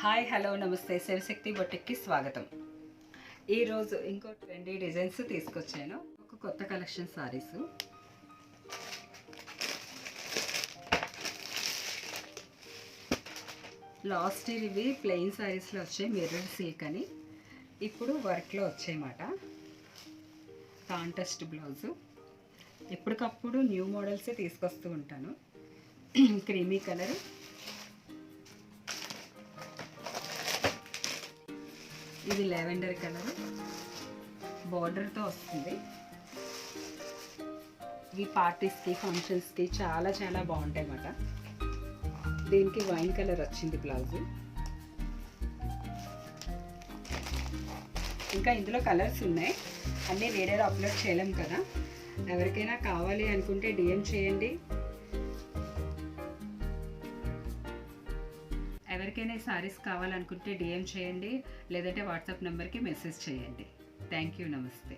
Hi hello నమస్తే శివశక్తి బొటిక్కి స్వాగతం. ఈరోజు ఇంకో ట్రెండీ డిజైన్స్ తీసుకొచ్చాను. ఒక కొత్త కలెక్షన్ సారీస్. లాస్ట్ ఇయర్ ఇవి ప్లెయిన్ సారీస్లో వచ్చాయి, మిర్రర్ సిల్క్ అని. ఇప్పుడు వర్క్లో వచ్చాయన్నమాట. Contrast blouse. ఎప్పటికప్పుడు న్యూ మోడల్సే తీసుకొస్తూ ఉంటాను. క్రీమీ కలర్, ఇది లెవెండర్ కలర్ బార్డర్తో వస్తుంది. ఇవి పార్టీస్కి ఫంక్షన్స్కి చాలా చాలా బాగుంటాయి అన్నమాట. దీనికి వైన్ కలర్ వచ్చింది బ్లౌజు. ఇంకా ఇందులో కలర్స్ ఉన్నాయి, అన్నీ వీడియోలో అప్లోడ్ చేయలేం కదా. ఎవరికైనా కావాలి అనుకుంటే డిఎం చేయండి. ఎవరికైనా ఈ సారీస్ కావాలనుకుంటే డిఎం చేయండి, లేదంటే వాట్సాప్ నెంబర్కి మెసేజ్ చేయండి. థ్యాంక్ యూ, నమస్తే.